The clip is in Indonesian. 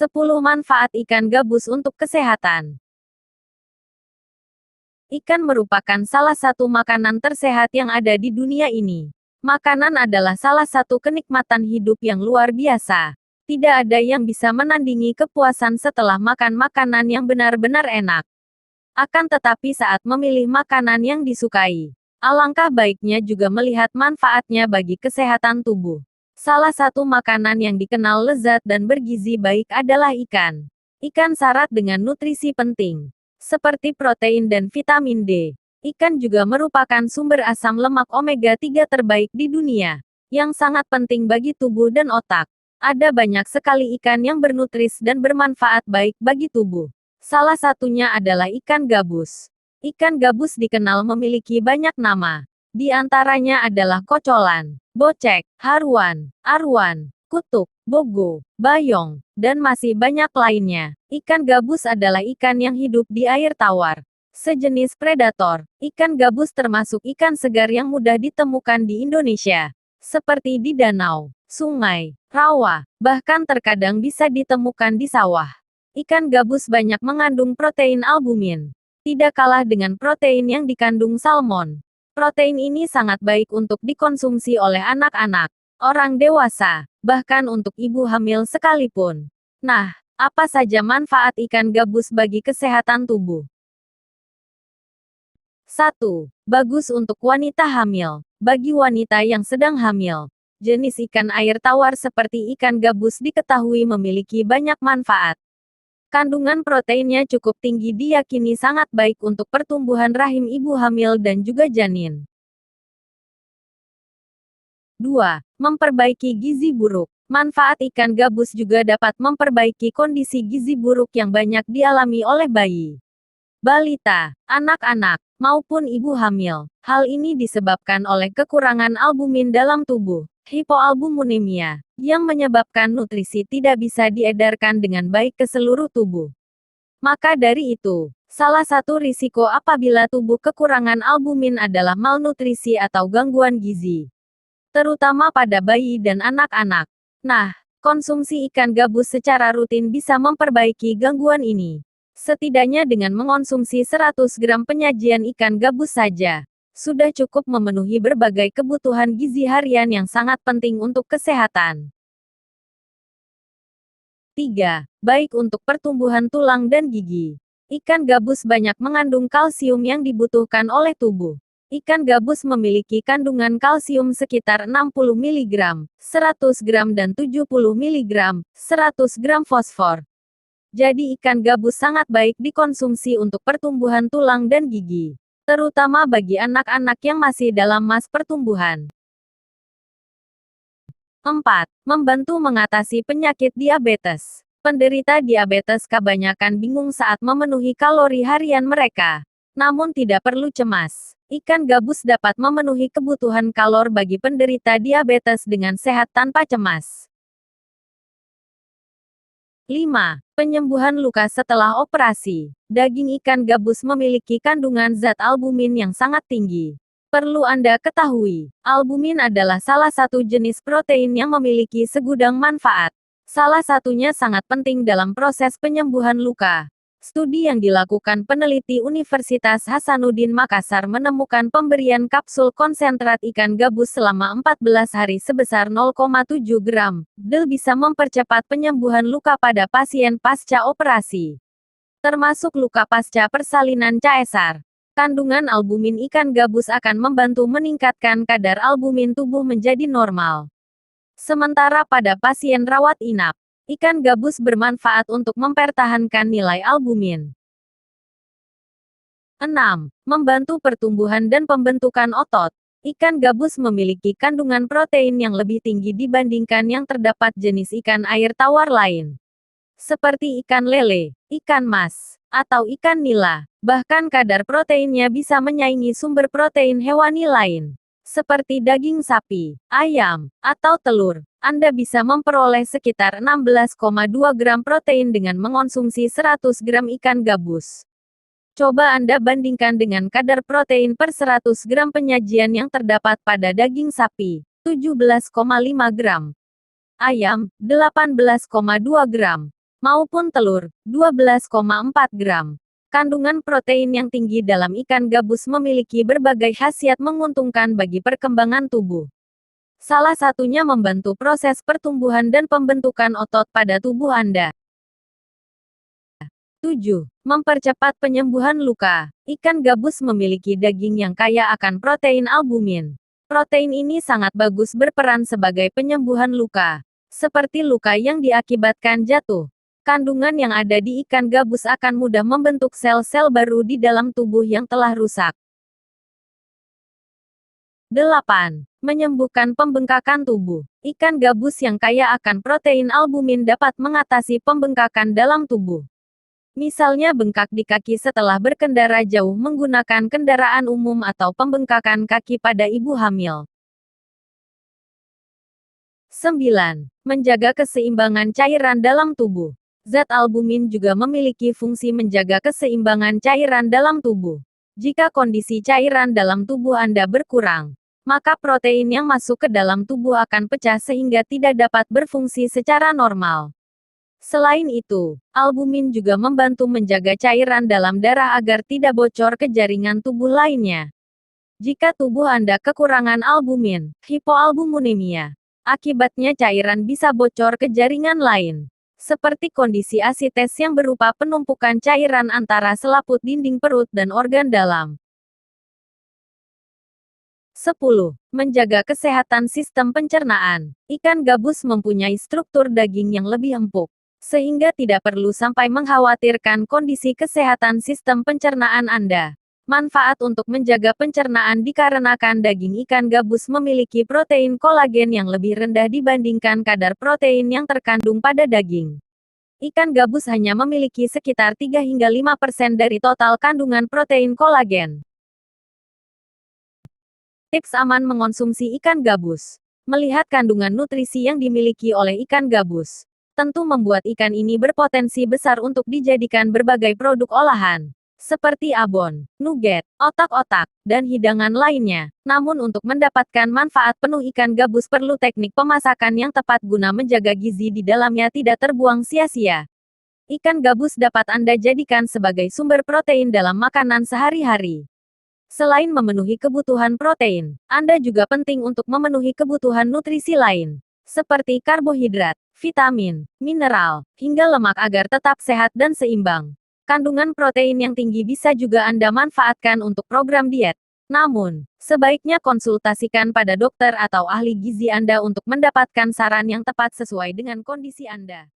10 manfaat ikan gabus untuk kesehatan. Ikan merupakan salah satu makanan tersehat yang ada di dunia ini. Makanan adalah salah satu kenikmatan hidup yang luar biasa. Tidak ada yang bisa menandingi kepuasan setelah makan makanan yang benar-benar enak. Akan tetapi saat memilih makanan yang disukai, alangkah baiknya juga melihat manfaatnya bagi kesehatan tubuh. Salah satu makanan yang dikenal lezat dan bergizi baik adalah ikan. Ikan syarat dengan nutrisi penting, seperti protein dan vitamin D. Ikan juga merupakan sumber asam lemak omega-3 terbaik di dunia, yang sangat penting bagi tubuh dan otak. Ada banyak sekali ikan yang bernutris dan bermanfaat baik bagi tubuh. Salah satunya adalah ikan gabus. Ikan gabus dikenal memiliki banyak nama. Di antaranya adalah kocolan, bocek, haruan, arwan, kutuk, bogo, bayong, dan masih banyak lainnya. Ikan gabus adalah ikan yang hidup di air tawar. Sejenis predator, ikan gabus termasuk ikan segar yang mudah ditemukan di Indonesia. Seperti di danau, sungai, rawa, bahkan terkadang bisa ditemukan di sawah. Ikan gabus banyak mengandung protein albumin. Tidak kalah dengan protein yang dikandung salmon. Protein ini sangat baik untuk dikonsumsi oleh anak-anak, orang dewasa, bahkan untuk ibu hamil sekalipun. Nah, apa saja manfaat ikan gabus bagi kesehatan tubuh? 1. Bagus untuk wanita hamil. Bagi wanita yang sedang hamil, jenis ikan air tawar seperti ikan gabus diketahui memiliki banyak manfaat. Kandungan proteinnya cukup tinggi, diyakini sangat baik untuk pertumbuhan rahim ibu hamil dan juga janin. 2. Memperbaiki gizi buruk. Manfaat ikan gabus juga dapat memperbaiki kondisi gizi buruk yang banyak dialami oleh bayi, balita, anak-anak, maupun ibu hamil. Hal ini disebabkan oleh kekurangan albumin dalam tubuh, hipoalbuminemia, yang menyebabkan nutrisi tidak bisa diedarkan dengan baik ke seluruh tubuh. Maka dari itu, salah satu risiko apabila tubuh kekurangan albumin adalah malnutrisi atau gangguan gizi, terutama pada bayi dan anak-anak. Nah, konsumsi ikan gabus secara rutin bisa memperbaiki gangguan ini. Setidaknya dengan mengonsumsi 100 gram penyajian ikan gabus saja, sudah cukup memenuhi berbagai kebutuhan gizi harian yang sangat penting untuk kesehatan. 3. Baik untuk pertumbuhan tulang dan gigi. Ikan gabus banyak mengandung kalsium yang dibutuhkan oleh tubuh. Ikan gabus memiliki kandungan kalsium sekitar 60 mg, 100 gram dan 70 mg, 100 gram fosfor. Jadi ikan gabus sangat baik dikonsumsi untuk pertumbuhan tulang dan gigi, terutama bagi anak-anak yang masih dalam masa pertumbuhan. 4. Membantu mengatasi penyakit diabetes. Penderita diabetes kebanyakan bingung saat memenuhi kalori harian mereka. Namun tidak perlu cemas. Ikan gabus dapat memenuhi kebutuhan kalor bagi penderita diabetes dengan sehat tanpa cemas. 5. Penyembuhan luka setelah operasi. Daging ikan gabus memiliki kandungan zat albumin yang sangat tinggi. Perlu Anda ketahui, albumin adalah salah satu jenis protein yang memiliki segudang manfaat. Salah satunya sangat penting dalam proses penyembuhan luka. Studi yang dilakukan peneliti Universitas Hasanuddin Makassar menemukan pemberian kapsul konsentrat ikan gabus selama 14 hari sebesar 0,7 gram, del bisa mempercepat penyembuhan luka pada pasien pasca operasi, termasuk luka pasca persalinan caesar. Kandungan albumin ikan gabus akan membantu meningkatkan kadar albumin tubuh menjadi normal. Sementara pada pasien rawat inap, ikan gabus bermanfaat untuk mempertahankan nilai albumin. 6. Membantu pertumbuhan dan pembentukan otot. Ikan gabus memiliki kandungan protein yang lebih tinggi dibandingkan yang terdapat jenis ikan air tawar lain, seperti ikan lele, ikan mas, atau ikan nila. Bahkan kadar proteinnya bisa menyaingi sumber protein hewani lain, seperti daging sapi, ayam, atau telur. Anda bisa memperoleh sekitar 16,2 gram protein dengan mengonsumsi 100 gram ikan gabus. Coba Anda bandingkan dengan kadar protein per 100 gram penyajian yang terdapat pada daging sapi, 17,5 gram. Ayam, 18,2 gram. maupun telur, 12,4 gram. Kandungan protein yang tinggi dalam ikan gabus memiliki berbagai khasiat menguntungkan bagi perkembangan tubuh. Salah satunya membantu proses pertumbuhan dan pembentukan otot pada tubuh Anda. 7. Mempercepat penyembuhan luka. Ikan gabus memiliki daging yang kaya akan protein albumin. Protein ini sangat bagus berperan sebagai penyembuhan luka, seperti luka yang diakibatkan jatuh. Kandungan yang ada di ikan gabus akan mudah membentuk sel-sel baru di dalam tubuh yang telah rusak. 8. Menyembuhkan pembengkakan tubuh. Ikan gabus yang kaya akan protein albumin dapat mengatasi pembengkakan dalam tubuh. Misalnya bengkak di kaki setelah berkendara jauh menggunakan kendaraan umum atau pembengkakan kaki pada ibu hamil. 9. Menjaga keseimbangan cairan dalam tubuh. Zat albumin juga memiliki fungsi menjaga keseimbangan cairan dalam tubuh. Jika kondisi cairan dalam tubuh Anda berkurang, maka protein yang masuk ke dalam tubuh akan pecah sehingga tidak dapat berfungsi secara normal. Selain itu, albumin juga membantu menjaga cairan dalam darah agar tidak bocor ke jaringan tubuh lainnya. Jika tubuh Anda kekurangan albumin, hipoalbuminemia, akibatnya cairan bisa bocor ke jaringan lain, seperti kondisi asites yang berupa penumpukan cairan antara selaput dinding perut dan organ dalam. 10. Menjaga kesehatan sistem pencernaan. Ikan gabus mempunyai struktur daging yang lebih empuk, sehingga tidak perlu sampai mengkhawatirkan kondisi kesehatan sistem pencernaan Anda. Manfaat untuk menjaga pencernaan dikarenakan daging ikan gabus memiliki protein kolagen yang lebih rendah dibandingkan kadar protein yang terkandung pada daging. Ikan gabus hanya memiliki sekitar 3 hingga 5% dari total kandungan protein kolagen. Tips aman mengonsumsi ikan gabus. Melihat kandungan nutrisi yang dimiliki oleh ikan gabus, tentu membuat ikan ini berpotensi besar untuk dijadikan berbagai produk olahan, seperti abon, nugget, otak-otak, dan hidangan lainnya. Namun untuk mendapatkan manfaat penuh ikan gabus perlu teknik pemasakan yang tepat guna menjaga gizi di dalamnya tidak terbuang sia-sia. Ikan gabus dapat Anda jadikan sebagai sumber protein dalam makanan sehari-hari. Selain memenuhi kebutuhan protein, Anda juga penting untuk memenuhi kebutuhan nutrisi lain, seperti karbohidrat, vitamin, mineral, hingga lemak agar tetap sehat dan seimbang. Kandungan protein yang tinggi bisa juga Anda manfaatkan untuk program diet. Namun, sebaiknya konsultasikan pada dokter atau ahli gizi Anda untuk mendapatkan saran yang tepat sesuai dengan kondisi Anda.